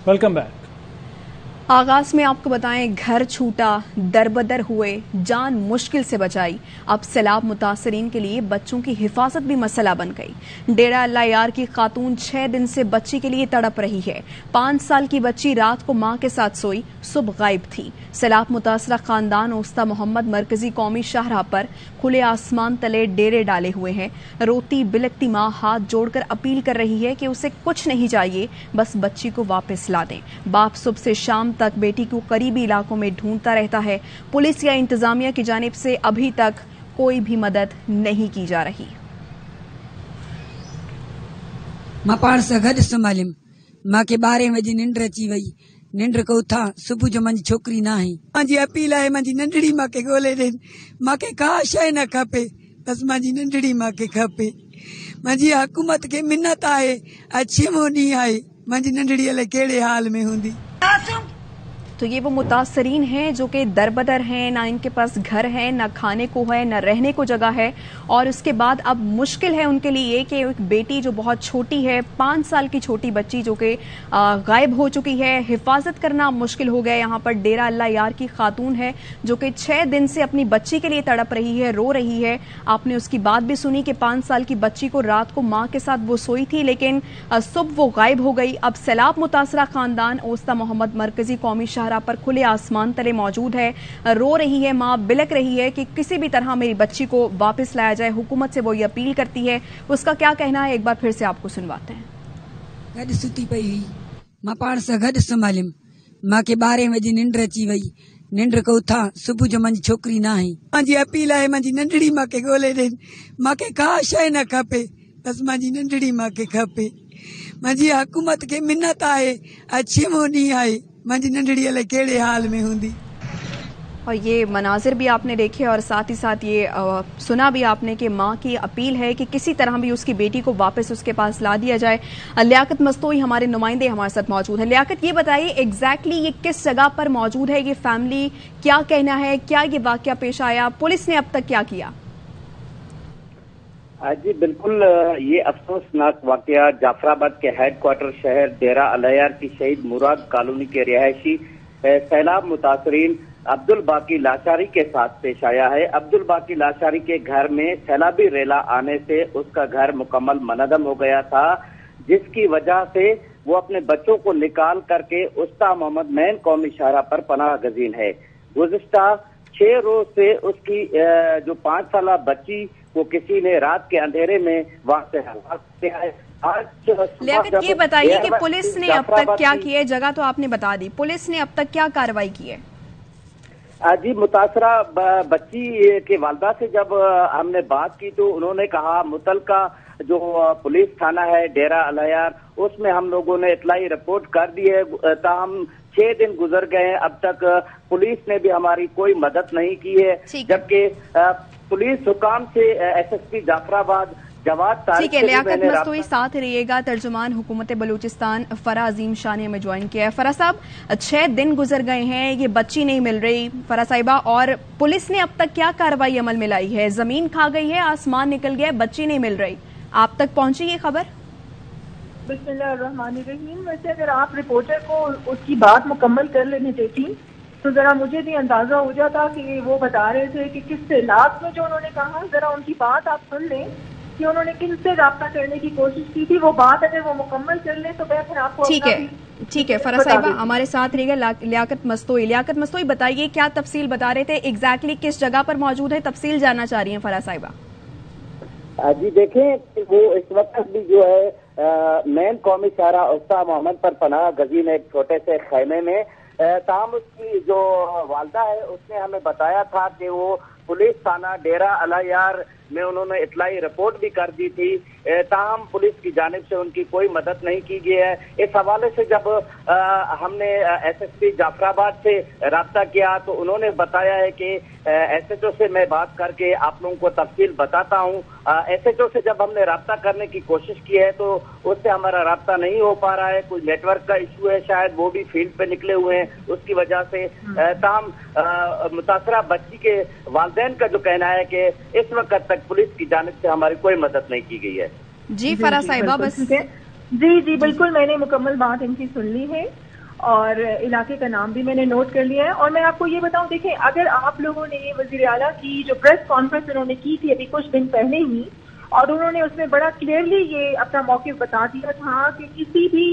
Welcome back. आगाज में आपको बताएं, घर छूटा, दरबदर हुए, जान मुश्किल से बचाई। अब सैलाब मुतासरीन के लिए बच्चों की हिफाजत भी मसला बन गई। डेरा अल्लाह यार की खातून 6 दिन से बच्ची के लिए तड़प रही है। 5 साल की बच्ची रात को मां के साथ सोई, सुबह गायब थी। सैलाब मुतासरा खानदान ओस्ता मोहम्मद मरकजी कौमी शाहराह पर खुले आसमान तले डेरे डाले हुए हैं। रोती बिलकती मां हाथ जोड़कर अपील कर रही है कि उसे कुछ नहीं चाहिए, बस बच्ची को वापस ला दें। बाप सुबह से शाम तक बेटी को करीबी इलाकों में ढूंढता रहता है। पुलिस या इंतजामिया की जानिब से अभी तक कोई भी मदद नहीं की जा रही। मां पाण सां गॾु संभालियमि। मां खे 12 बजे निंड अची वई। निंड को उथा, सुबुह जो मुंहिंजी छोकिरी न आई। मुंहिंजी अपील आहे, मुंहिंजी नंढड़ी मां खे ॻोल्हे ॾियनि। मूंखे का शइ न खपे, बसि मुंहिंजी नंढड़ी मां खे खपे। मुंहिंजी हुकूमत खे मिन्नत आहे, अच्छी मोनी आहे, मुंहिंजी नंढड़ी अलाए कहिड़े हाल में हूंदी। तो ये वो मुतासरीन हैं जो कि दरबदर हैं, ना इनके पास घर है, ना खाने को है, ना रहने को जगह है। और उसके बाद अब मुश्किल है उनके लिए कि एक बेटी जो बहुत छोटी है, 5 साल की छोटी बच्ची जो कि गायब हो चुकी है, हिफाजत करना मुश्किल हो गया। यहाँ पर डेरा अल्लाह यार की खातून है जो कि 6 दिन से अपनी बच्ची के लिए तड़प रही है, रो रही है। आपने उसकी बात भी सुनी कि 5 साल की बच्ची को रात को माँ के साथ वो सोई थी, लेकिन सुबह वो गायब हो गई। अब सैलाब मुतासरा खानदान ओस्ता मोहम्मद मरकजी कौमी पर खुले आसमान तले मौजूद है। रो रही है मां, बिलक रही है कि किसी भी तरह मेरी बच्ची को वापस लाया जाए। हुकूमत से वो ये अपील करती है। उसका क्या कहना है, एक बार फिर से आपको सुनवाते हैं। गॾु सुती पई हुई, मां पाण सां गॾु संभालियमि। मां खे 12 बजे निंड अची वई। निंड को उथा, सुबुह जो मुंहिंजी छोकिरी न आई। मुंहिंजी अपील आहे, मुंहिंजी नंढड़ी मां खे ॻोल्हे ॾियनि। मूंखे का शइ न खपे, बसि मुंहिंजी नंढड़ी मां खे खपे। मुंहिंजी हुकूमत खे मिन्नत आहे, अच्छी मोनी आहे, मुंहिंजी नंढड़ी अलाए कहिड़े हाल में हूंदी। और ये मनाजिर भी आपने देखे और साथ ही साथ ये सुना भी आपने कि माँ की अपील है कि किसी तरह भी उसकी बेटी को वापस उसके पास ला दिया जाए। लियाकत मस्तोई हमारे नुमाइंदे हमारे साथ मौजूद है। लियाकत, ये बताइए एग्जैक्टली ये किस जगह पर मौजूद है, ये फैमिली क्या कहना है, क्या ये वाकया पेश आया, पुलिस ने अब तक क्या किया? जी बिल्कुल, ये अफसोसनाक वाकया जाफराबाद के हेडक्वार्टर शहर डेरा अल्लाह यार की शहीद मुराद कॉलोनी के रिहायशी सैलाब मुतासरीन अब्दुल बाकी लाचारी के साथ पेश आया है। अब्दुल बाकी लाचारी के घर में सैलाबी रेला आने से उसका घर मुकम्मल मनहदम हो गया था, जिसकी वजह से वो अपने बच्चों को निकाल करके उस्ता मोहम्मद मैन कौमी शाहराह पर पनाह गजीन है। गुज़िश्ता 6 रोज से उसकी जो 5 साल बच्ची को किसी ने रात के अंधेरे में वहां से लियाकत, ये बताइए कि पुलिस ने अब तक क्या किया है? जगह तो आपने बता दी, पुलिस ने अब तक क्या कार्रवाई की है? जी, मुतासरा बच्ची के वालदा से जब हमने बात की तो उन्होंने कहा मुतलका जो पुलिस थाना है डेरा अल्लाह यार, उसमें हम लोगों ने इतलाई रिपोर्ट कर दी है। ताहम 6 दिन गुजर गए हैं, अब तक पुलिस ने भी हमारी कोई मदद नहीं की है। जबकि पुलिस हुकाम से SSP जाफराबाद जवाद ठीक है। लियाकत मस्तोई साथ रहिएगा। तर्जुमान हुकूमत बलूचिस्तान फरा अजीम शाह ने हमें ज्वाइन किया है। फरा साहब, 6 दिन गुजर गए हैं, ये बच्ची नहीं मिल रही फरा साहिबा, और पुलिस ने अब तक क्या कार्रवाई अमल में लाई है? जमीन खा गई है, आसमान निकल गया है, बच्ची नहीं मिल रही, आप तक पहुंची ये खबर? बिस्मिल्लाहिर्रहमानिर्रहीम। वैसे अगर आप रिपोर्टर को उसकी बात मुकम्मल कर लेनी देती तो जरा मुझे भी अंदाजा हो जाता कि वो बता रहे थे कि किस लास्ट में जो उन्होंने कहा, जरा उनकी बात आप सुन लें कि उन्होंने किनसे राब्ता करने की कोशिश की थी। वो बात अगर वो मुकम्मल कर ले तो मैं फिर आपको ठीक है। फरा साहिबा हमारे साथ रहेगा। लियाकत मस्तोई बताइए क्या तफसील बता रहे थे, एग्जैक्टली किस जगह पर मौजूद है, तफसील जानना चाह रही हैं फरा साहिबा। जी देखें, वो इस वक्त भी जो है मैन कौमी शाहराह उस्ता मोहम्मद पर पनाह गजीन एक छोटे से खैमे में, ताहम उसकी जो वालदा है उसने हमें बताया था कि वो पुलिस थाना डेरा अल्लाह यार में उन्होंने इतलाई रिपोर्ट भी कर दी थी। ताहम पुलिस की जानिब से उनकी कोई मदद नहीं की गई है। इस हवाले से जब हमने SSP जाफराबाद से राब्ता किया तो उन्होंने बताया है कि SHO से मैं बात करके आप लोगों को तफसील बताता हूँ। SHO से जब हमने राब्ता करने की कोशिश की है तो उससे हमारा राब्ता नहीं हो पा रहा है, कोई नेटवर्क का इशू है, शायद वो भी फील्ड पे निकले हुए हैं, उसकी वजह से। ताहम मुतासरा बच्ची के वालिदैन का जो कहना है कि इस वक्त तक पुलिस की जानिब से हमारी कोई मदद नहीं की गई है। जी फरा साहिबा, बस जी बिल्कुल, मैंने मुकम्मल बात इनकी सुन ली है اور علاقے کا نام بھی میں نے نوٹ کر لیا ہے. اور میں آپ کو یہ بتاؤں, دیکھیں اگر آپ لوگوں نے وزیر اعلیٰ کی جو پریس کانفرنس انہوں نے کی تھی ابھی کچھ دن پہلے ہی, اور انہوں نے اس میں بڑا کلیئرلی یہ اپنا موقف بتا دیا تھا کہ کسی بھی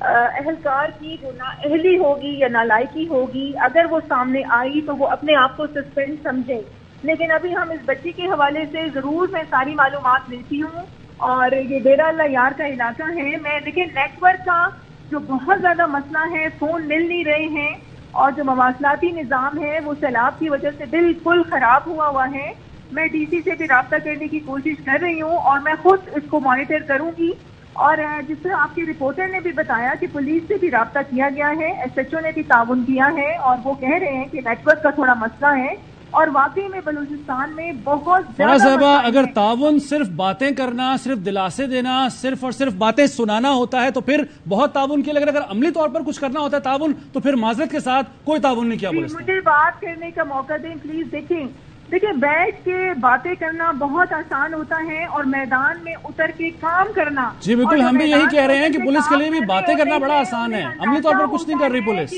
اہلکار کی جو نااہلی ہوگی یا نالائکی ہوگی اگر وہ سامنے آئی تو وہ اپنے آپ کو سسپینڈ سمجھے. لیکن ابھی ہم اس بچی کے حوالے سے ضرور میں ساری معلومات لیتی ہوں. اور یہ ڈیرہ اللہ یار کا علاقہ ہے, میں دیکھیں نیٹ ورک کا جو بہت زیادہ مسئلہ ہے, فون مل نہیں رہے ہیں, اور جو مواصلاتی نظام ہے وہ سیلاب کی وجہ سے بالکل خراب ہوا ہے. میں ڈی سی سے بھی رابطہ کرنے کی کوشش کر رہی ہوں اور میں خود اس کو مانیٹر کروں گی. اور جس طرح آپ کے رپورٹر نے بھی بتایا کہ پولیس سے بھی رابطہ کیا گیا ہے, ایس ایچ او نے بھی تعاون کیا ہے, اور وہ کہہ رہے ہیں کہ نیٹ ورک کا تھوڑا مسئلہ ہے. اور واقعی میں بلوچستان میں بہت فرح صاحبہ اگر تعاون صرف باتیں کرنا, صرف دلاسے دینا, صرف اور صرف باتیں سنانا ہوتا ہے تو پھر بہت تعاون کیا, لیکن اگر عملی طور پر کچھ کرنا ہوتا ہے تعاون تو پھر معذرت کے ساتھ کوئی تعاون نہیں کیا. مجھے بات کرنے کا موقع دیں پلیز. دیکھیں بیٹھ کے باتیں کرنا بہت آسان ہوتا ہے, اور میدان میں اتر کے کام کرنا. جی بالکل, ہم بھی یہی کہہ رہے ہیں کہ پولیس کے لیے بھی باتیں کرنا بڑا آسان ہے, عملی طور پر کچھ نہیں کر رہی پولیس.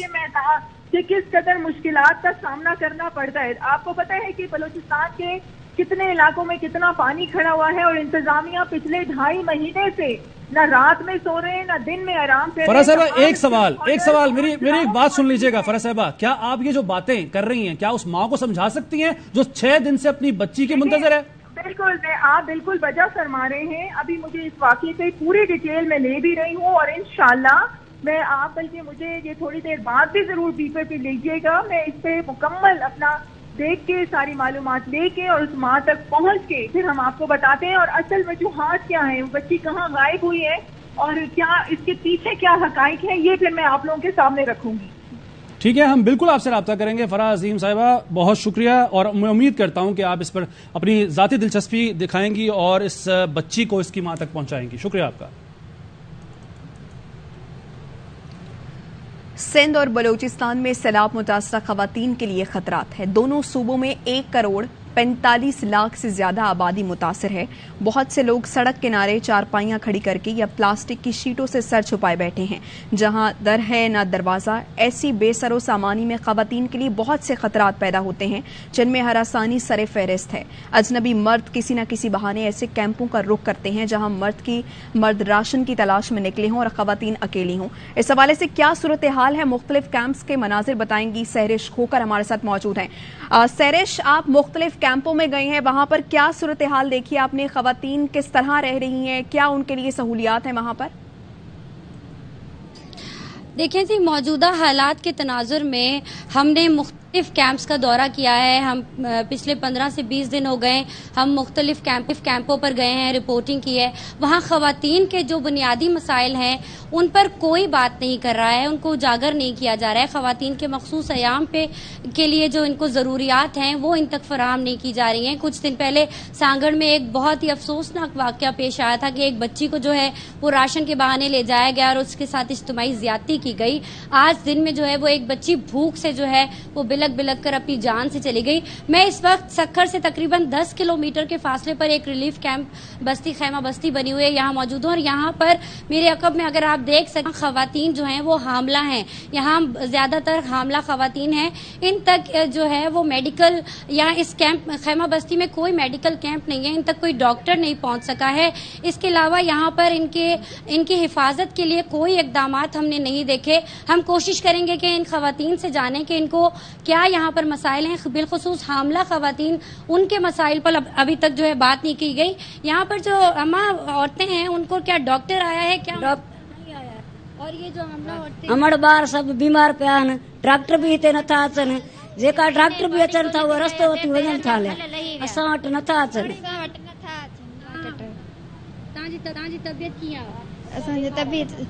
کہ کس قدر مشکلات کا سامنا کرنا پڑتا ہے. آپ کو پتہ ہے کہ بلوچستان کے کتنے علاقوں میں کتنا پانی کھڑا ہوا ہے, اور انتظامیہ پچھلے 2.5 مہینے سے نہ رات میں سو رہے ہیں نہ دن میں آرام کر رہے ہیں. فرح صاحبہ ایک سوال میری ایک بات سن لیجئے گا. فرح صاحبہ, کیا آپ یہ جو باتیں کر رہی ہیں کیا اس ماں کو سمجھا سکتی ہیں جو 6 دن سے اپنی بچی کی منتظر ہے؟ بالکل, آپ بالکل وجہ فرما رہے ہیں. ابھی مجھے اس واقعے کی پوری ڈیٹیل میں لے بھی رہی ہوں, اور انشاءاللہ میں آپ بلکہ مجھے یہ تھوڑی دیر بعد بھی ضرور پیپر پہ لیجیے گا. میں اس پہ مکمل اپنا دیکھ کے ساری معلومات لے کے اور اس ماں تک پہنچ کے پھر ہم آپ کو بتاتے ہیں, اور اصل وجوہات کیا ہیں, وہ بچی کہاں غائب ہوئی ہے, اور کیا اس کے پیچھے کیا حقائق ہیں, یہ پھر میں آپ لوگوں کے سامنے رکھوں گی. ٹھیک ہے, ہم بالکل آپ سے رابطہ کریں گے. فرح عظیم صاحبہ بہت شکریہ, اور میں امید کرتا ہوں کہ آپ اس پر اپنی ذاتی دلچسپی دکھائیں گی اور اس بچی کو اس کی ماں تک پہنچائیں گی. شکریہ آپ کا. سندھ اور بلوچستان میں سیلاب متاثرہ خواتین کے لیے خطرات ہے. دونوں صوبوں میں 1.45 کروڑ سے زیادہ آبادی متاثر ہے. بہت سے لوگ سڑک کنارے چارپائیاں کھڑی کر کے یا پلاسٹک کی شیٹوں سے سر چھپائے بیٹھے ہیں. جہاں در ہے نہ دروازہ, ایسی بے سر و سامانی میں خواتین کے لیے بہت سے خطرات پیدا ہوتے ہیں جن میں ہراسانی سر فہرست ہے. اجنبی مرد کسی نہ کسی بہانے ایسے کیمپوں کا رخ کرتے ہیں جہاں مرد راشن کی تلاش میں نکلے ہوں اور خواتین اکیلی ہوں. اس حوالے سے کیا صورتحال ہے, مختلف کیمپس کے مناظر بتائیں گی سہرش کھوکر ہمارے ساتھ موجود ہیں. سہرش, آپ مختلف کیمپوں میں گئے ہیں, وہاں پر کیا صورتحال دیکھی آپ نے, خواتین کس طرح رہ رہی ہیں, کیا ان کے لیے سہولیات ہیں وہاں پر؟ دیکھیں جی, موجودہ حالات کے تناظر میں ہم نے مختلف کیمپس کا دورہ کیا ہے. ہم پچھلے 15 سے 20 دن ہو گئے, ہم مختلف کیمپوں پر گئے ہیں, رپورٹنگ کی ہے. وہاں خواتین کے جو بنیادی مسائل ہیں ان پر کوئی بات نہیں کر رہا ہے, ان کو اجاگر نہیں کیا جا رہا ہے. خواتین کے مخصوص ایام کے لیے جو ان کو ضروریات ہیں وہ ان تک فراہم نہیں کی جا رہی ہیں. کچھ دن پہلے سانگڑ میں ایک بہت ہی افسوسناک واقعہ پیش آیا تھا کہ ایک بچی کو جو ہے وہ راشن کے بہانے لے جایا گیا اور اس کے ساتھ اجتماعی زیادتی کی گئی. آج دن میں جو ہے وہ ایک بچی بھوک سے جو ہے وہ بلک کر اپنی جان سے چلی گئی. میں اس وقت سکھر سے تقریباً 10 کلومیٹر کے فاصلے پر ایک ریلیف کیمپ بستی خیمہ بستی بنی ہوئی ہے, یہاں موجود ہوں, اور یہاں پر میرے عقب میں اگر آپ دیکھ سکیں خواتین جو ہیں وہ حاملہ ہیں. یہاں زیادہ تر حاملہ خواتین ہیں. ان تک جو ہے وہ میڈیکل, یہاں اس کیمپ خیمہ بستی میں کوئی میڈیکل کیمپ نہیں ہے, ان تک کوئی ڈاکٹر نہیں پہنچ سکا ہے. اس کے علاوہ یہاں پر ان کی حفاظت کے لیے کوئی اقدامات ہم نے نہیں دیکھے. ہم کوشش کریں گے کہ ان خواتین سے جانیں کہ ان کو کیا یہاں پر مسائل ہیں, بالخصوص حاملہ خواتین, ان کے مسائل پر ابھی تک جو ہے بات نہیں کی گئی. یہاں پر جو اماں عورتیں ہیں ان کو کیا ڈاکٹر آیا ہے, کیا نہیں آیا ہے, اور یہ جو حاملہ عورتیں ہمارے بار سب بیمار پہ آن, ڈاکٹر بھی تے نتھا اچن, जेका डॉक्टर भी अचनि था उहे रस्तो वठी वञनि था, असां वटि नथा अचनि. तव्हांजी तबियत कीअं आहे? असांजी तबियत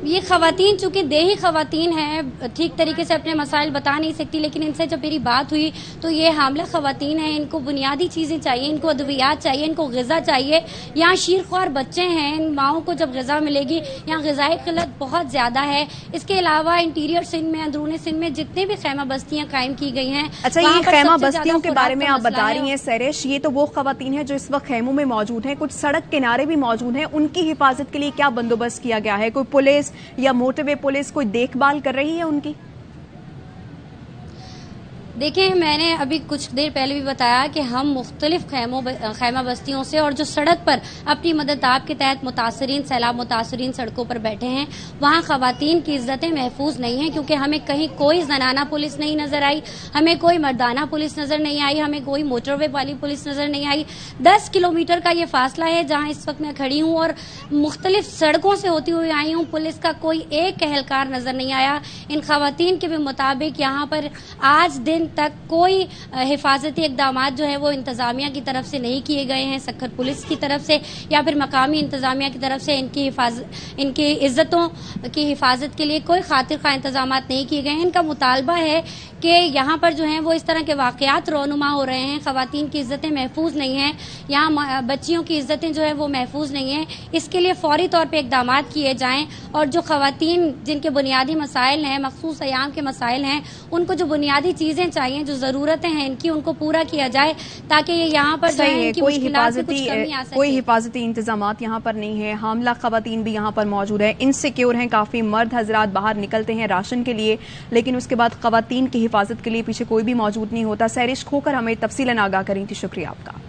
یہ خواتین چونکہ دیہی خواتین ہیں, ٹھیک طریقے سے اپنے مسائل بتا نہیں سکتی, لیکن ان سے جب میری بات ہوئی تو یہ حاملہ خواتین ہیں, ان کو بنیادی چیزیں چاہیے, ان کو ادویات چاہیے, ان کو غذا چاہیے. یہاں شیرخوار بچے ہیں, ان ماؤں کو جب غذا ملے گی, یہاں غذائی قلت بہت زیادہ ہے. اس کے علاوہ انٹیریئر سندھ میں, اندرون سندھ میں جتنے بھی خیمہ بستیاں قائم کی گئی ہیں. اچھا, یہ خیمہ بستیوں کے بارے میں آپ بتا رہی ہیں سہرش, یہ تو وہ خواتین ہیں جو اس وقت خیموں میں موجود ہیں, کچھ سڑک کنارے بھی موجود ہیں, ان کی حفاظت کے لیے کیا بندوبست کیا گیا ہے؟ کوئی پولیس या मोटरवे पुलिस कोई देखभाल कर रही है उनकी? देखिए, मैंने अभी कुछ देर पहले भी बताया कि हम मुख्तलिफ खैमा बस्तियों से और जो सड़क पर अपनी मददताब के तहत मुतासरीन, सैलाब मुतासरीन सड़कों पर बैठे हैं, वहाँ खवातीन की इज्जतें महफूज नहीं हैं, क्योंकि हमें कहीं कोई जनाना पुलिस नहीं नजर आई, हमें कोई मर्दाना पुलिस नजर नहीं आई, हमें कोई मोटरवे वाली पुलिस नजर नहीं आई। 10 किलोमीटर का ये फासला है जहाँ इस वक्त मैं खड़ी हूँ और मुख्तलिफ सड़कों से होती हुई आई हूँ। पुलिस का कोई एक एहलकार नजर नहीं आया। इन खवातीन के भी मुताबिक यहाँ पर आज दिन तक कोई हिफाजती इकदाम जो है वो इंतजामिया की तरफ से नहीं किए गए हैं, सखर पुलिस की तरफ से या फिर मकामी इंतजामिया की तरफ से इनकी इज्जतों की हिफाजत के लिए कोई खातिर खा इंतजाम नहीं किए गए हैं। इनका मुतालबा है कि यहाँ पर जो है वो इस तरह के वाकयात रोनुमा हो रहे हैं, खवातीन की इज्जतें महफूज नहीं हैं, यहाँ बच्चियों की इज्जतें जो है वो महफूज नहीं हैं। इसके लिए फौरी तौर पर इकदाम किए जाएँ और जो खवातीन जिनके बुनियादी मसाइल हैं, मखसूस अयाम के मसाइल हैं, उनको जो बुनियादी चीज़ें चाहिए, जो जरूरतें हैं इनकी, उनको पूरा किया जाए ताकि ये यहाँ पर कोई हिफाजती इंतजामात यहाँ पर नहीं है। हामला खवातीन भी यहाँ पर मौजूद है, इनसिक्योर हैं काफी। मर्द हजरात बाहर निकलते हैं राशन के लिए, लेकिन उसके बाद खवातीन की हिफाजत के लिए पीछे कोई भी मौजूद नहीं होता। सैरिश खोकर हमें तफसीलन आगाह करी थी, शुक्रिया आपका।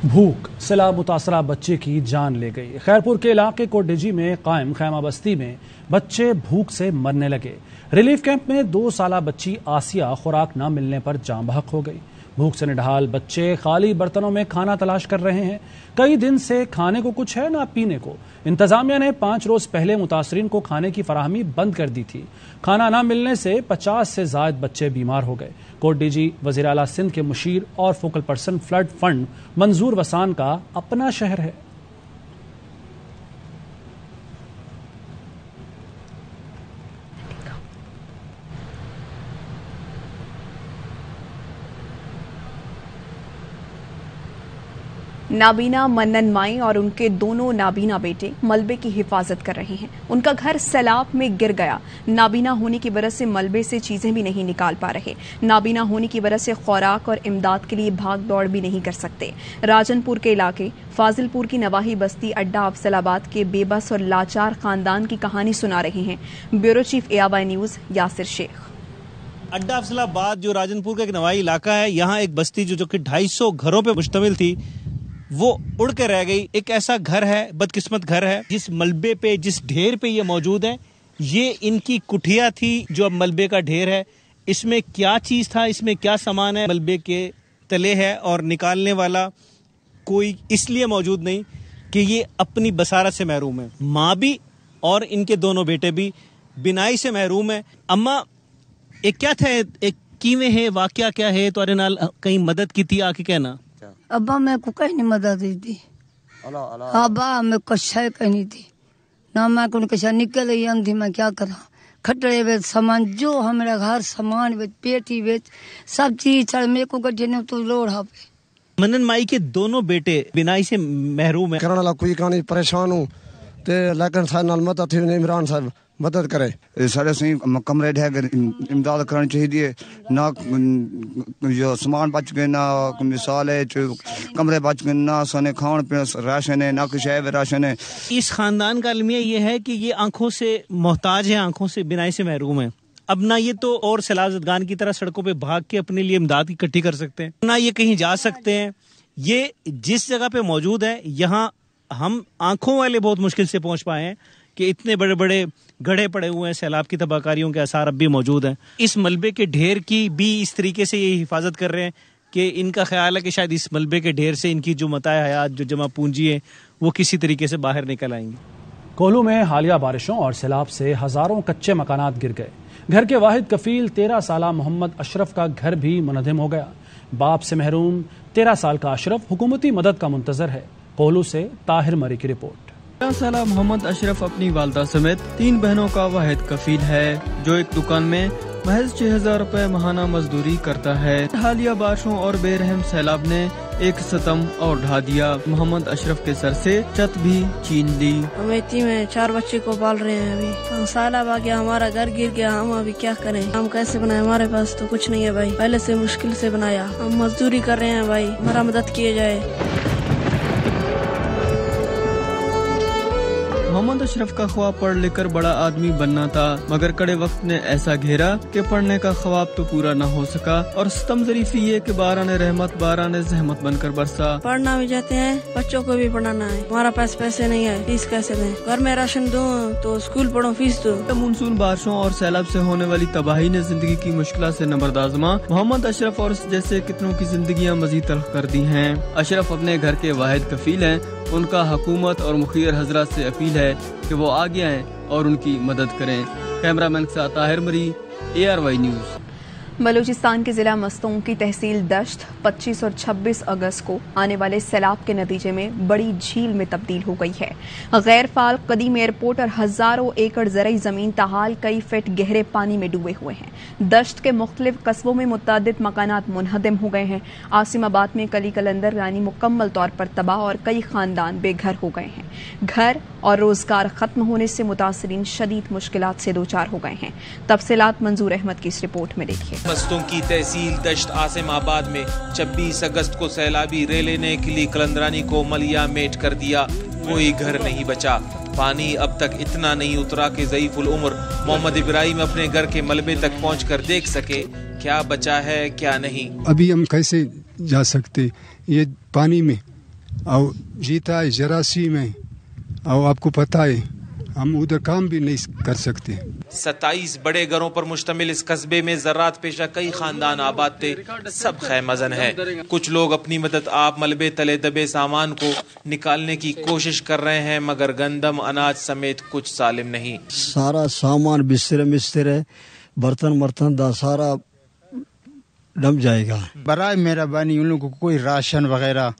भूख सैलाब मुतासरा बच्चे की जान ले गई। खैरपुर के इलाके कोटडीजी में कायम खैमा बस्ती में बच्चे भूख से मरने लगे। रिलीफ कैंप में 2 साला बच्ची आसिया खुराक न मिलने पर जाँ बहक हो गई। भूख से निढाल बच्चे खाली बर्तनों में खाना तलाश कर रहे हैं। कई दिन से खाने को कुछ है ना पीने को। इंतजामिया ने 5 रोज पहले मुतासरीन को खाने की फराहमी बंद कर दी थी। खाना न मिलने से 50 से ज्यादा बच्चे बीमार हो गए। कोटडीजी वज़ीर आला सिंध के मुशीर और फोकल पर्सन फ्लड फंड मंजूर वसान का अपना शहर है। नाबीना मन्नन माई और उनके दोनों नाबीना बेटे मलबे की हिफाजत कर रहे हैं। उनका घर सैलाब में गिर गया। नाबीना होने की वजह से मलबे से चीजें भी नहीं निकाल पा रहे। नाबीना होने की वजह से खुराक और इमदाद के लिए भाग दौड़ भी नहीं कर सकते। राजनपुर के इलाके फाजिलपुर की नवाही बस्ती अड्डा अफसलाबाद के बेबस और लाचार खानदान की कहानी सुना रहे हैं। Bureau chief ABI news Yasir Sheikh. अड्डा अफसलाबाद जो राजनपुर का एक नवाही इलाका है, यहाँ एक बस्ती जो कि 250 घरों पे मुश्तमिल थी, वो उड़ के रह गई। एक ऐसा घर है, बदकिस्मत घर है, जिस मलबे पे, जिस ढेर पे ये मौजूद है, ये इनकी कुठिया थी जो अब मलबे का ढेर है। इसमें क्या चीज था, इसमें क्या सामान है, मलबे के तले है और निकालने वाला कोई इसलिए मौजूद नहीं कि ये अपनी बसारत से महरूम है। माँ भी और इनके दोनों बेटे भी बिनाई से महरूम है। अम्मा, एक क्या था, एक कीवे है, वाकया क्या है, तो नाल कहीं मदद की थी आके कहना। अब्बा मैं को कहीं नहीं मदद दी थी, अब्बा मैं कुछ है कहीं नहीं थी ना, मैं को कशा निकल गई अंधी, मैं क्या करा। खटड़े बेच सामान जो हमारा घर सामान बेच, पेटी बेच, सब चीज चढ़ मेरे को गड्ढे ने तो लोढ़ा पे। मन्नन माई के दोनों बेटे बिनाई से महरूम है। करने कोई कहानी परेशान हूँ ते लेकिन सारे नाल मदद थी, इमरान साहब मदद करे। साढ़े सही कमरे ढह इमदाद करनी चाहिए ना, जो सामान बच गए ना, मिसाल है कमरे बच गए ना, सोने खान पीने राशन है ना, कुछ है राशन है। इस खानदान का अलमिया ये है कि ये आंखों से मोहताज है, आंखों से बिनाई से महरूम है। अब ना ये तो और सैलाब की तरह सड़कों पे भाग के अपने लिए इमदाद इकट्ठी कर सकते हैं, ना ये कहीं जा सकते हैं। ये जिस जगह पे मौजूद है, यहाँ हम आंखों वाले बहुत मुश्किल से पहुंच पाए हैं कि इतने बड़े बड़े गड्ढे पड़े हुए हैं, सैलाब की तबाहकारियों के आसार अब भी मौजूद हैं। इस मलबे के ढेर की भी इस तरीके से ये हिफाजत कर रहे हैं कि इनका ख्याल है कि शायद इस मलबे के ढेर से इनकी जो मताए हयात, जो जमा पूंजी है, वो किसी तरीके से बाहर निकल आएंगी। कोल्हू में हालिया बारिशों और सैलाब से हजारों कच्चे मकानात गिर गए। घर के वाहिद कफील 13 साला मोहम्मद अशरफ का घर भी मुनहदम हो गया। बाप से महरूम 13 साल का अशरफ हुकूमती मदद का मुंतजर है। कोल्हू से ताहिर मरी की रिपोर्ट। 13 साला मोहम्मद अशरफ अपनी वालदा समेत 3 बहनों का वाहिद कफील है, जो एक दुकान में महज 6000 रुपए माहाना मजदूरी करता है। हालिया बारिशों और बेरहम सैलाब ने एक सितम और ढा दिया। मोहम्मद अशरफ के सर से छत भी छीन ली। हम इतनी में 4 बच्चे को पाल रहे हैं। अभी सैलाब आ गया, हमारा घर गिर गया, हम अभी क्या करें, हम कैसे बनाए, हमारे पास तो कुछ नहीं है भाई, पहले से मुश्किल से बनाया, हम मजदूरी कर रहे हैं भाई, हमारा मदद किए जाए। मोहम्मद अशरफ का ख्वाब पढ़ लिख कर बड़ा आदमी बनना था, मगर कड़े वक्त ने ऐसा घेरा कि पढ़ने का ख्वाब तो पूरा न हो सका और सितम ज़रीफ़ी ये कि बारान रहमत बारान ज़हमत बनकर बरसा। पढ़ना भी चाहते हैं, बच्चों को भी पढ़ाना है, हमारा पास पैसे नहीं है, फीस कैसे दें? घर में राशन दूं तो स्कूल पढ़ो, फीस दो। मानसून बारिशों और सैलाब से होने वाली तबाही ने जिंदगी की मुश्किल से नबरदाजमा मोहम्मद अशरफ और जैसे कितनों की जिंदगियां मजीद तल्ख कर दी हैं। अशरफ अपने घर के वाहिद कफील हैं। उनका हुकूमत और मुखिर हजरात से अपील है कि वो आगे आएं और उनकी मदद करें। कैमरामैन के साथ ताहिर मरी, ARY न्यूज़। बलूचिस्तान के जिला मस्तूंग की तहसील दश्त 25 और 26 अगस्त को आने वाले सैलाब के नतीजे में बड़ी झील में तब्दील हो गई है। गैर फाल कदीम एयरपोर्ट और हजारों एकड़ ज़रई ज़मीन ताहाल कई फीट गहरे पानी में डूबे हुए हैं। दश्त के मुख्तलिफ कस्बों में मुतअद्दिद मकानात मुनहदम हो गए हैं। आसिमाबाद में कली कलंदर रानी मुकम्मल तौर पर तबाह और कई खानदान बेघर हो गए हैं। घर और रोजगार खत्म होने से मुतासरीन शदीद मुश्किलात से दो चार हो गए हैं। तफसीलात मंजूर अहमद की इस रिपोर्ट में देखिए। मस्तों की तहसील दश्त आसिमाबाद में 26 अगस्त को सैलाबी रेले ने किली कलंदरानी को मलिया मेट कर दिया। कोई घर नहीं बचा। पानी अब तक इतना नहीं उतरा कि ज़ईफुल उम्र मोहम्मद इब्राहिम अपने घर के मलबे तक पहुंचकर देख सके क्या बचा है क्या नहीं। अभी हम कैसे जा सकते ये पानी में, और जीता है जरासी में, और आपको पता है हम उधर काम भी नहीं कर सकते। 27 बड़े घरों पर मुश्तमिल इस कस्बे में ज़राअत पेशा कई खानदान आबाद थे। सब खैमजन है। कुछ लोग अपनी मदद आप मलबे तले दबे सामान को निकालने की कोशिश कर रहे हैं, मगर गंदम अनाज समेत कुछ सालिम नहीं। सारा सामान बिस्तरे बर्तन बर्तन दा सारा डम जाएगा। बराए मेहरबानी उन लोगों को कोई राशन वगैरह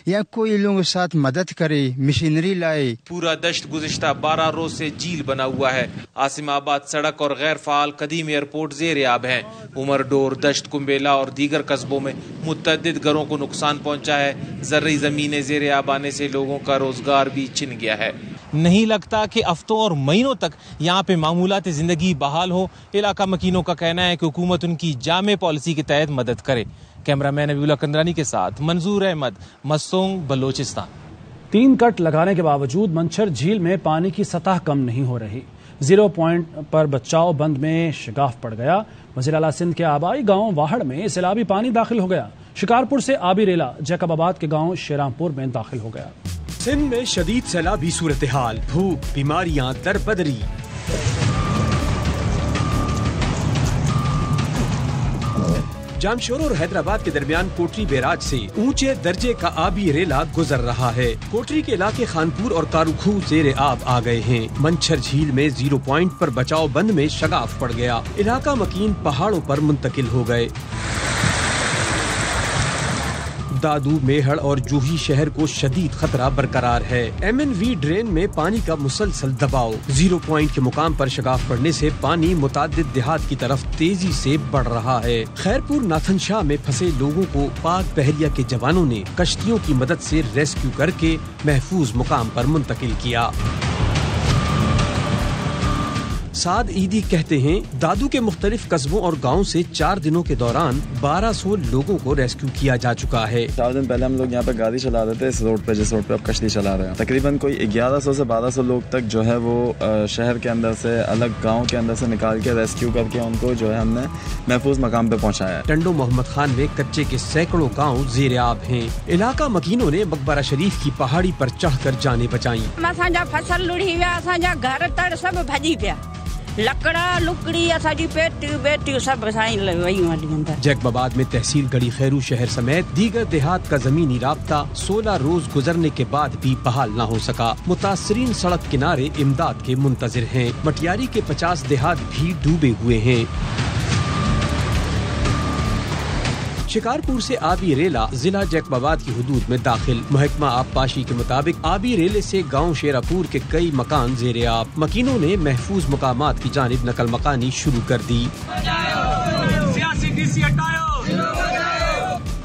या कोई लोगों के साथ मदद करे, मशीनरी लाए। पूरा दश्त गुज़िश्ता 12 रोज से झील बना हुआ है। आसिमाबाद सड़क और गैर फाल कदीम एयरपोर्ट ज़ेर-ए-आब है। उमर डोर, दश्त, कुंबेला और दीगर कस्बों में मुतअद्दिद घरों को नुकसान पहुंचा है। ज़र्री ज़मीनें ज़ेर-ए-आब आने से लोगों का रोजगार भी छिन गया है। नहीं लगता कि हफ्तों और महीनों तक यहाँ पे मामूलात ज़िंदगी बहाल हो। इलाका मकीनों का कहना है कि हुकूमत उनकी जामे पॉलिसी के तहत मदद करे। कैमरामैन अबीउल्ला कंदरानी के साथ मंजूर अहमद, मस्तूंग, बलोचिस्तान। 3 कट लगाने के बावजूद मंछर झील में पानी की सतह कम नहीं हो रही। 0 पॉइंट पर बचाव बंद में शिगाफ पड़ गया। वज़ीर आला सिंध के आबाई गांव वाहड़ में सैलाबी पानी दाखिल हो गया। शिकारपुर से आबी रेला जैकबाबाद के गांव शेरामपुर में दाखिल हो गया। सिंध में शदीद सैलाबी सूरत हाल, भूख, बीमारियां दरबदरी। जामशोर और हैदराबाद के दरमियान कोटरी बैराज से ऊंचे दर्जे का आबी रेला गुजर रहा है। कोटरी के इलाके खानपुर और कारूखू ज़ेर-ए-आब आ गए हैं। मंछर झील में 0 पॉइंट पर बचाव बंद में शगाफ पड़ गया। इलाका मकीन पहाड़ों पर मुंतकिल हो गए। दादू, मेहड़ और जूही शहर को शदीद खतरा बरकरार है। MNV ड्रेन में पानी का मुसलसल दबाव। 0 पॉइंट के मुकाम पर शगाफ पड़ने से पानी मुतादिद देहात की तरफ तेजी से बढ़ रहा है। खैरपुर नाथन शाह में फंसे लोगों को पाक बहरिया के जवानों ने कश्तियों की मदद से रेस्क्यू करके महफूज मुकाम पर मुंतकिल किया। साद ईदी कहते हैं दादू के मुख्तलिफ कस्बों और गाँव से 4 दिनों के दौरान 1200 लोगों को रेस्क्यू किया जा चुका है। 4 दिन पहले हम लोग यहाँ पे गाड़ी चला रहे थे इस रोड पे, जिस रोड पे अब कश्ती चला रहे हैं। तकरीबन कोई 1100 से 1200 लोग तक जो है वो शहर के अंदर से, अलग गाँव के अंदर से निकाल के रेस्क्यू करके उनको जो है हमने महफूज मकाम पे पहुँचाया है। टंडो मोहम्मद खान में कच्चे के सैकड़ों गाँव ज़ेर-ए-आब हैं। इलाका मकीनों ने मकबरा शरीफ की पहाड़ी पर चढ़ कर जाने बचाई। फसल लुढ़ी विया, घर तर सब भजी पिया, लकड़ा लुकड़ी असाजी पेटी सब जैकबाबाद में तहसील गढ़ी खैरू शहर समेत दीगर देहात का जमीनी राब्ता 16 रोज गुजरने के बाद भी बहाल न हो सका। मुतासरीन सड़क किनारे इमदाद के मुंतजिर हैं। मटियारी के 50 देहात भी डूबे हुए हैं। शिकारपुर से आबी रेला जिला जैकबाबाद की हुदूद में दाखिल। महकमा आबपाशी के मुताबिक आबी रेले से गांव शेरापुर के कई मकान ज़ेर-ए-आब। मकीनों ने महफूज मकामात की जानिब नकल मकानी शुरू कर दी।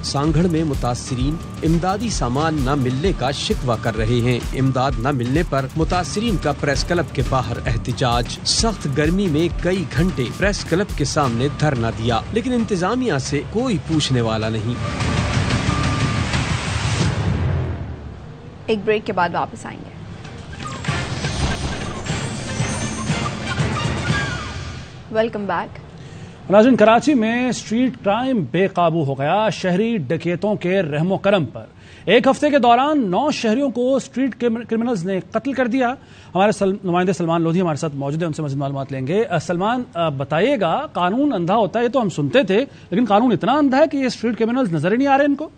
सांगढ़ में मुतासरीन इमदादी सामान न मिलने का शिकवा कर रहे हैं। इमदाद न मिलने पर मुतासरीन का प्रेस क्लब के बाहर एहतिजाज। सख्त गर्मी में कई घंटे प्रेस क्लब के सामने धरना दिया, लेकिन इंतजामिया से कोई पूछने वाला नहीं। एक ब्रेक के बाद वापस आएंगे। Welcome back. नाज़रीन, कराची में स्ट्रीट क्राइम बेकाबू हो गया। शहरी डकैतों के रहमो करम पर एक हफ्ते के दौरान 9 शहरियों को स्ट्रीट क्रिमिनल्स ने कत्ल कर दिया। हमारे नुमाइंदे सलमान लोधी हमारे साथ मौजूद है, उनसे मज़ीद मालूमात लेंगे। सलमान, बताइएगा, कानून अंधा होता है ये तो हम सुनते थे, लेकिन कानून इतना अंधा है कि ये स्ट्रीट क्रिमिनल्स नजर ही नहीं आ रहे इनको?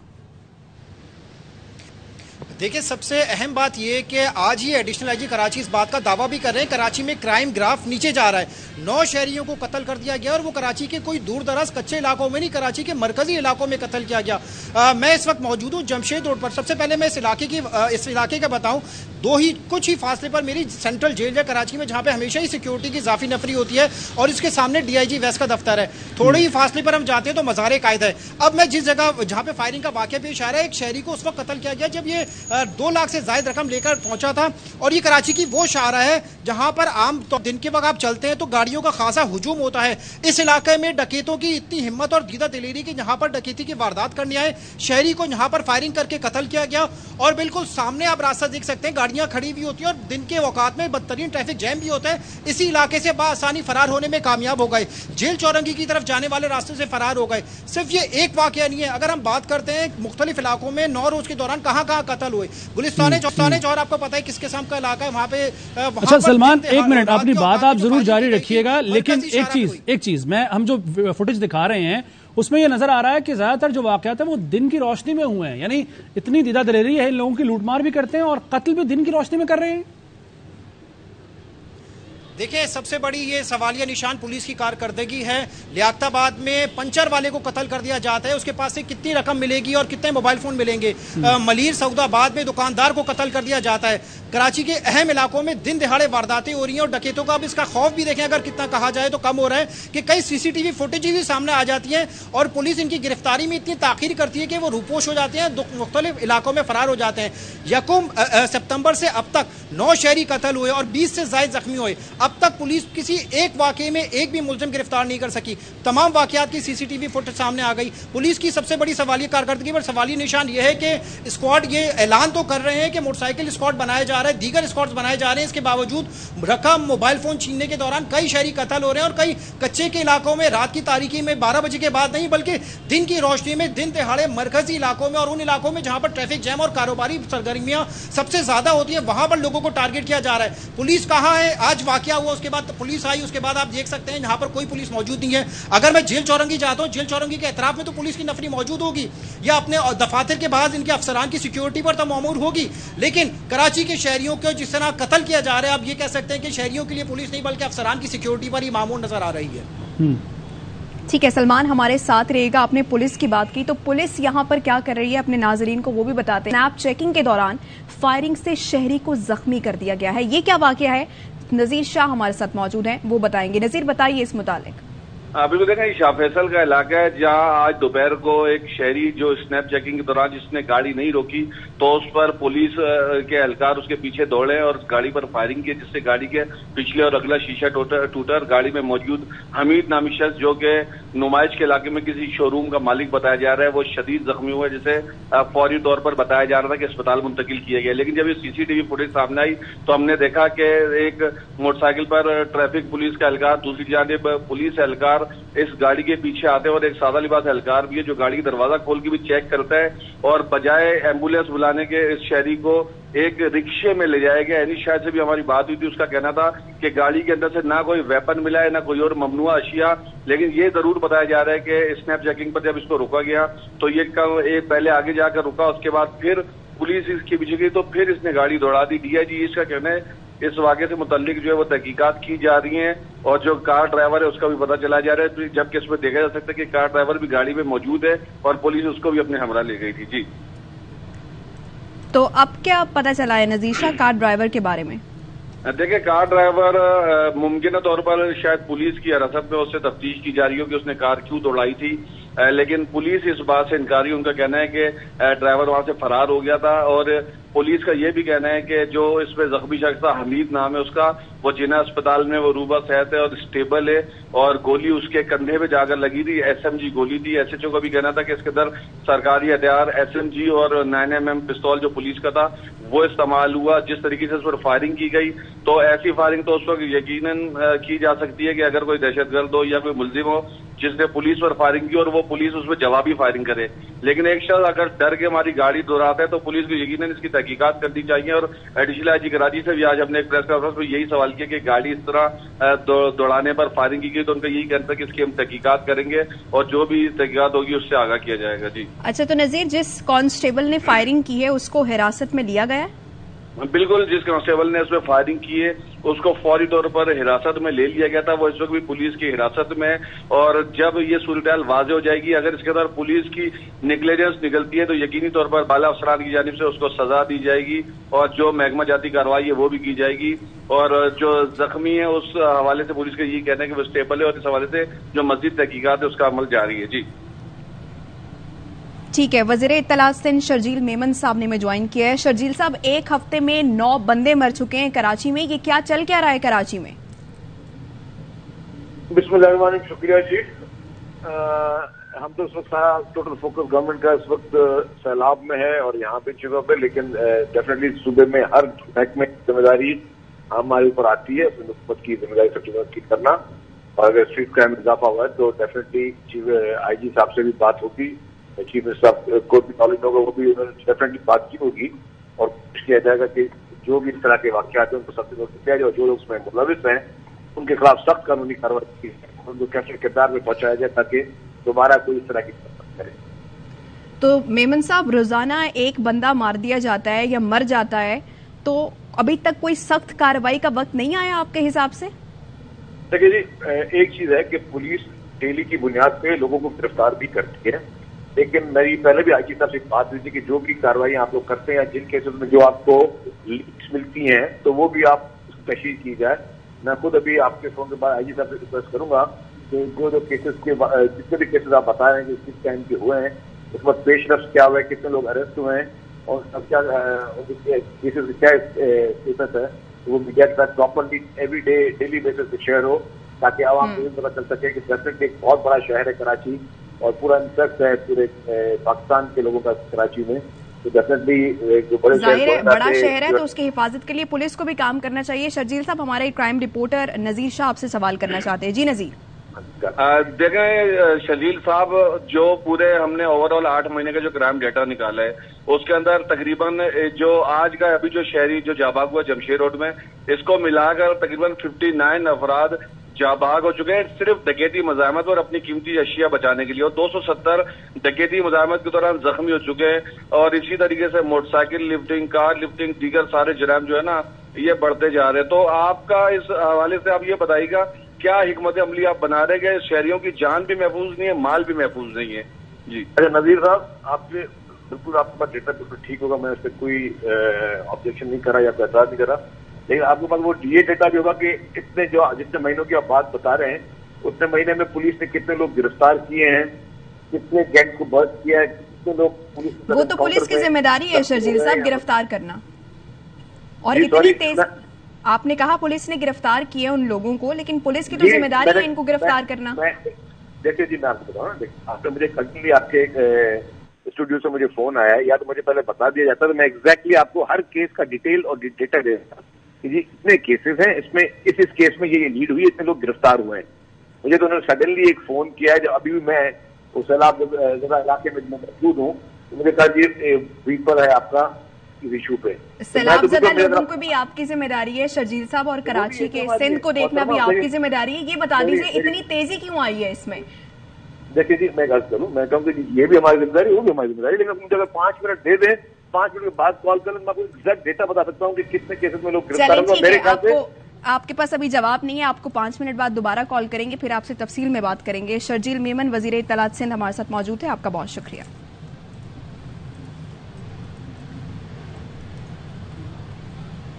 देखिए, सबसे अहम बात यह कि आज ही एडिशनल आईजी कराची इस बात का दावा भी कर रहे हैं कराची में क्राइम ग्राफ नीचे जा रहा है। 9 शहरियों को कत्ल कर दिया गया और वो कराची के कोई दूर दराज कच्चे इलाकों में नहीं, कराची के मरकजी इलाकों में कत्ल किया गया। मैं इस वक्त मौजूद हूँ जमशेद रोड पर। सबसे पहले मैं इस इलाके का बताऊँ, कुछ ही फासले पर मेरी सेंट्रल जेल है कराची में, जहाँ पे हमेशा ही सिक्योरिटी की इजाफी नफरी होती है और इसके सामने DIG वेस्ट का दफ्तर है। थोड़े ही फासले पर हम जाते हैं तो मज़ार कायदा है। अब मैं जिस जगह जहाँ पे फायरिंग का वाक़या पेश आ रहा है, एक शहरी को उस वक्त कत्ल किया गया जब ये 2 लाख से ज़ायद रकम लेकर पहुंचा था। और ये कराची की वो शाहरा है जहां पर आम तो दिन के वक्त आप चलते हैं तो गाड़ियों का खासा हुजूम होता है। इस इलाके में डकैतों की इतनी हिम्मत और दीदा दिलेरी की जहां पर डकैती की वारदात करने आए, शहरी को यहां पर फायरिंग करके कत्ल किया गया। और बिल्कुल सामने आप रास्ता देख सकते हैं, गाड़ियां खड़ी हुई होती हैं और दिन के औकात में बदतरीन ट्रैफिक जैम भी होता है। इसी इलाके से बासानी फरार होने में कामयाब हो गए, जेल चौरंगी की तरफ जाने वाले रास्ते से फरार हो गए। सिर्फ ये एक वाकया नहीं है, अगर हम बात करते हैं मुख्तलिफ इलाकों में 9 रोज के दौरान कहां कहां कत्ल हुए। गुलिस्तान चौर आपको पता है किस किस्म का इलाका है, वहां पे अच्छा सलमान, एक मिनट, अपनी बात आप जरूर जारी रखिएगा, लेकिन एक चीज हम जो फुटेज दिखा रहे हैं उसमें यह नजर आ रहा है कि ज्यादातर जो वाकयात है वो दिन की रोशनी में हुए हैं। यानी इतनी दीदा दलेरी है, इन लोगों की लूटमार भी करते हैं और कत्ल भी दिन की रोशनी में कर रहे हैं। देखिए, सबसे बड़ी ये सवालिया निशान पुलिस की कारकर्दगी है। लियाकताबाद में पंचर वाले को कत्ल कर दिया जाता है, उसके पास से कितनी रकम मिलेगी और कितने मोबाइल फोन मिलेंगे। मलीर सऊदाबाद में दुकानदार को कत्ल कर दिया जाता है। कराची के अहम इलाकों में दिन दिहाड़े वारदातें हो रही हैं और डकैतों का अब इसका खौफ भी देखें, अगर कितना कहा जाए तो कम हो रहा है कि कई CCTV फुटेज भी सामने आ जाती हैं और पुलिस इनकी गिरफ्तारी में इतनी ताखीर करती है कि वो रूपोश हो जाते हैं, मुख्तलिफ इलाकों में फरार हो जाते हैं। 1 सितंबर से अब तक 9 शहरी कत्ल हुए और 20 से ज्यादा जख्मी हुए। अब तक पुलिस किसी एक वाकये में एक भी मुलजिम गिरफ्तार नहीं कर सकी। तमाम वाकयात की CCTV फुटेज सामने आ गई। पुलिस की सबसे बड़ी सवालिया कारकर्दगी पर सवालिया निशान यह है कि स्क्वाड ये ऐलान तो कर रहे हैं कि मोटरसाइकिल स्क्वाड बनाया जा रहा है, दीगर स्क्वाड बनाए जा रहे हैं, इसके बावजूद रकम मोबाइल फोन छीनने के दौरान कई शहरी कत्ल हो रहे हैं और कई कच्चे के इलाकों में रात की तारीकी में 12 बजे के बाद नहीं बल्कि दिन की रोशनी में दिन दिहाड़े मरकजी इलाकों में और उन इलाकों में जहां पर ट्रैफिक जैम और कारोबारी सरगर्मियां सबसे ज्यादा होती है, वहां पर लोगों को टारगेट किया जा रहा है। पुलिस कहां है? आज वाकया हुआ उसके बाद पुलिस आई, उसके बाद आप देख सकते हैं यहां पर कोई पुलिस मौजूद नहीं है। अगर मैं जेल चौरंगी जाता हूं, जेल चौरंगी के एतराफ में तो पुलिस की नफरी मौजूद होगी या अपने दफातर के बाद इनके अफसरान की सिक्योरिटी पर तो मामूर होगी, लेकिन कराची के शहरियों को जिस तरह कत्ल किया जा रहा है, आप ये कह सकते हैं कि शहरियों के लिए पुलिस नहीं बल्कि अफसरान की सिक्योरिटी पर ही मामूर नजर आ रही है। ठीक है सलमान, हमारे साथ रहेगा। आपने पुलिस की बात की तो पुलिस यहाँ पर क्या कर रही है अपने नाजरीन को वो भी बताते हैं। स्नैप चेकिंग के दौरान फायरिंग से शहरी को जख्मी कर दिया गया है, ये क्या वाकया है? नजीर शाह हमारे साथ मौजूद हैं, वो बताएंगे। नजीर, बताइए इस मुतालिक। बिल्कुल, देखें, ये शाह फैसल का इलाका है जहां आज दोपहर को एक शहरी जो स्नैप चेकिंग के दौरान जिसने गाड़ी नहीं रोकी तो उस पर पुलिस के एहलकार उसके पीछे दौड़े और गाड़ी पर फायरिंग की, जिससे गाड़ी के पिछले और अगला शीशा टूटा। गाड़ी में मौजूद हमीद नामी शख्स जो कि नुमाइश के इलाके में किसी शोरूम का मालिक बताया जा रहा है, वो शदीद जख्मी हुआ, जिसे फौरी तौर पर बताया जा रहा था कि अस्पताल मुंतकिल किया गया। लेकिन जब ये CCTV फुटेज सामने आई तो हमने देखा कि एक मोटरसाइकिल पर ट्रैफिक पुलिस का एहलकार, दूसरी जानिब पुलिस एहलकार इस गाड़ी के पीछे आते हैं और एक सादा लिबास एहलकार भी है जो गाड़ी का दरवाजा खोल के भी चेक करता है और बजाय एम्बुलेंस बुलाने के इस शहरी को एक रिक्शे में ले जाया गया। यानी शायद से भी हमारी बात हुई थी, उसका कहना था कि गाड़ी के अंदर से ना कोई वेपन मिला है ना कोई और ममनुआ अशिया, लेकिन ये जरूर बताया जा रहा है कि स्नैप चेकिंग पर जब इसको रोका गया तो ये पहले आगे जाकर रुका, उसके बाद फिर पुलिस इसके पीछे गई तो फिर इसने गाड़ी दौड़ा दी। DIG इसका कहना है इस वाक़े से मुतल्लिक जो है वो तहकीकात की जा रही हैं और जो कार ड्राइवर है उसका भी पता चला जा रहा है, जबकि इसमें देखा जा सकता है कि कार ड्राइवर भी गाड़ी में मौजूद है और पुलिस उसको भी अपने हमरा ले गई थी। जी, तो अब क्या पता चला है नजीशा कार ड्राइवर के बारे में? देखिए, कार ड्राइवर मुमकिन तौर पर शायद पुलिस की हिरासत में उससे तफ्तीश की जा रही हो कि उसने कार क्यों दौड़ाई थी, लेकिन पुलिस इस बात से इनकारी, उनका कहना है कि ड्राइवर वहां से फरार हो गया था और पुलिस का ये भी कहना है कि जो इसमें जख्मी शख्स था, हमीद नाम है उसका, वो जिना अस्पताल में वो रूबा सेहत है और स्टेबल है, और गोली उसके कंधे पे जाकर लगी थी, SMG गोली थी। SHO का भी कहना था कि इसके अंदर सरकारी हथियार SMG और 9mm पिस्तौल जो पुलिस का था वो इस्तेमाल हुआ। जिस तरीके से उस पर फायरिंग की गई, तो ऐसी फायरिंग तो उस वक्त यकीनन की जा सकती है कि अगर कोई दहशतगर्द हो या कोई मुलजिम हो जिसने पुलिस पर फायरिंग की और वो पुलिस उस पर जवाबी फायरिंग करे। लेकिन एक शख्स अगर डर के हमारी गाड़ी दौड़ाता है तो पुलिस को यकीनन इसकी तहकीकात करनी चाहिए। और एडिशनल IG कराची से भी आज हमने एक प्रेस कॉन्फ्रेंस में यही सवाल किया कि गाड़ी इस तरह दौड़ाने पर फायरिंग की गई, तो उनका यही कहना था कि इसकी हम तहकीकात करेंगे और जो भी तहकीकात होगी उससे आगाह किया जाएगा। जी अच्छा, तो नजीर, जिस कांस्टेबल ने फायरिंग की है उसको हिरासत में लिया गया है? बिल्कुल, जिस कांस्टेबल ने उसमें फायरिंग की है उसको फौरी तौर पर हिरासत में ले लिया गया था। वो इस वक्त भी पुलिस की हिरासत में है, और जब ये सूरत वाज़ेह हो जाएगी, अगर इसके अंदर पुलिस की निगलेजेंस निकलती है तो यकीनी तौर पर बाला अफसरान की जानिब से उसको सजा दी जाएगी और जो महकमा जाती कार्रवाई है वो भी की जाएगी। और जो जख्मी है उस हवाले से पुलिस का यही कहना है कि वो स्टेबल है और इस हवाले से जो मजीद तहकीकात है उसका अमल जारी है। जी ठीक है, वज़ीर इत्तलात सिंध शर्जील मेमन साहब ने में ज्वाइन किया है। शर्जील साहब, एक हफ्ते में 9 बंदे मर चुके हैं कराची में, ये क्या चल क्या रहा है कराची में? बिस्मिल्लाह, शुक्रिया जी। हम तो इस वक्त सारा टोटल फोकस गवर्नमेंट का इस वक्त सैलाब में है और यहाँ पे चीजों पे, लेकिन डेफिनेटली सूबे में हर महकमे की जिम्मेदारी हमारे ऊपर आती है, अपनी हुकूमत की जिम्मेदारी सबसे ठीक करना। और अगर स्ट्रीट क्राइम में इजाफा हुआ है तो डेफिनेटली IG साहब से भी बात होगी, चीफ मिनिस्टर साहब को भी नॉलेज होगा, वो भी उन्होंने डेफिनेटली बात की होगी और कोशिश किया जाएगा कि जो भी इस तरह के वाकयात हैं उनको सबसे नोटिस किया जाए और जो लोग उसमें मुलविस हैं उनके खिलाफ सख्त कानूनी कार्रवाई की जाए, उनको कैसे किरदार में पहुंचाया जाए ताकि दोबारा कोई इस तरह की करे। तो मेमन साहब, रोजाना एक बंदा मार दिया जाता है या मर जाता है, तो अभी तक कोई सख्त कार्रवाई का वक्त नहीं आया आपके हिसाब से? देखिए जी, एक चीज है कि पुलिस डेली की बुनियाद पे लोगों को गिरफ्तार भी करती है, लेकिन मेरी पहले भी IG साहब से बात हुई थी कि जो भी कार्रवाई आप लोग करते हैं, जिन केसेस में जो आपको लीड्स मिलती हैं तो वो भी आप तशहीर की जाए। मैं खुद अभी आपके फोन के बाद IG साहब से रिक्वेस्ट करूंगा कि जो केसेस के जितने भी केसेस आप बता रहे हैं कि किस टाइम के हुए हैं, उस वक्त पेशरफ क्या हुआ है, कितने लोग अरेस्ट हुए हैं और सब क्या केसेस क्या स्टेटस है, वो मीडिया के साथ properly every day daily basis पे शेयर हो ताकि आवाम को ये पता चल सके कि डेफिनेटली एक बहुत बड़ा शहर है कराची और पूरा इंटरेस्ट है पूरे पाकिस्तान के लोगों का कराची में। तो डेफिनेटली जो बड़ा शहर है तो उसकी हिफाजत के लिए पुलिस को भी काम करना चाहिए। शर्जील साहब, हमारे क्राइम रिपोर्टर नजीर शाह आपसे सवाल करना चाहते हैं। जी नजीर। देखें शर्जील साहब, जो पूरे हमने ओवरऑल 8 महीने का जो क्राइम डेटा निकाला है उसके अंदर तकरीबन जो आज का अभी जो शहरी जो जाबाग हुआ जमशेद रोड में, इसको मिलाकर तकरीबन 59 अफराद जाबाग हो चुके हैं सिर्फ डकैती मज़ाहमत और अपनी कीमती अशिया बचाने के लिए, और 270 डकैती मज़ाहमत के दौरान जख्मी हो चुके हैं। और इसी तरीके से मोटरसाइकिल लिफ्टिंग, कार लिफ्टिंग, दीगर सारे जराइम जो है ना ये बढ़ते जा रहे हैं। तो आपका इस हवाले से आप ये बताइएगा क्या हिकमत अमली आप बना रहे हैं? शहरियों की जान भी महफूज नहीं है, माल भी महफूज नहीं है। जी अच्छा नजीर साहब, आपसे बिल्कुल आपके पास डेटा बिल्कुल ठीक होगा, मैं इस पर कोई ऑब्जेक्शन नहीं करा या कोई एतराज नहीं करा, लेकिन आपके पास वो ये डेटा भी होगा कि इतने जो जितने महीनों की आप बात बता रहे हैं उतने महीने में पुलिस ने कितने लोग गिरफ्तार किए हैं, कितने गैंग को बर्स्ट किया है, कितने लोग पुलिस, वो तो पुलिस की जिम्मेदारी है शर्जील साहब गिरफ्तार करना। और इतनी तेज आपने कहा पुलिस ने गिरफ्तार किए उन लोगों को, लेकिन पुलिस की तो जिम्मेदारी है इनको गिरफ्तार करना। देखिए जी, मैं आपको बताऊँ ना, आपने मुझे कंटिन्यूली आपके स्टूडियो से मुझे फोन आया है, या तो मुझे पहले बता दिया जाता तो मैं एग्जैक्टली आपको हर केस का डिटेल और डेटा दे देता कि जी इतने केसेस हैं, इसमें इस केस में ये लीड हुई, इतने लोग गिरफ्तार हुए हैं। मुझे तो उन्होंने सडनली एक फोन किया है, जो अभी भी मैं उस सैलाब इलाके में मौजूद हूँ, तो मुझे कहा जी ब्रीफर है आपका इस इशू पे। सैलाब ज़दा लोगों को भी आपकी जिम्मेदारी है शर्जील साहब, और कराची के सिंध को देखना भी आपकी जिम्मेदारी है। ये बता दीजिए इतनी तेजी क्यों आई है इसमें? देखिए जी, मैं गलत करूँ, मैं कहूँगी ये भी हमारी जिम्मेदारी, वो भी हमारी जिम्मेदारी, लेकिन मुझे अगर 5 मिनट दे दें, 5 मिनट के बाद कॉल करें, मैं आपको एग्जैक्ट डेटा बता सकता हूँ कि कितने केसेस में लोग गिरफ्तार हुए। मेरे ख्याल से आपके पास अभी जवाब नहीं है, आपको 5 मिनट बाद दोबारा कॉल करेंगे, फिर आपसे तफसील में बात करेंगे। शर्जील मेमन वजीर इत्तलात सिंध हमारे साथ मौजूद है, आपका बहुत शुक्रिया।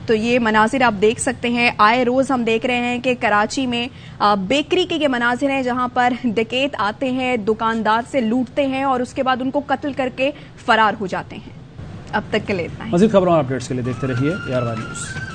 तो ये मनाजिर आप देख सकते हैं, आए रोज हम देख रहे हैं कि कराची में बेकरी के ये मनाजिर हैं जहां पर डकैत आते हैं, दुकानदार से लूटते हैं और उसके बाद उनको कत्ल करके फरार हो जाते हैं। अब तक के लिए इतना ही। मज़ीद खबरों और अपडेट्स के लिए देखते रहिए AR1 न्यूज़।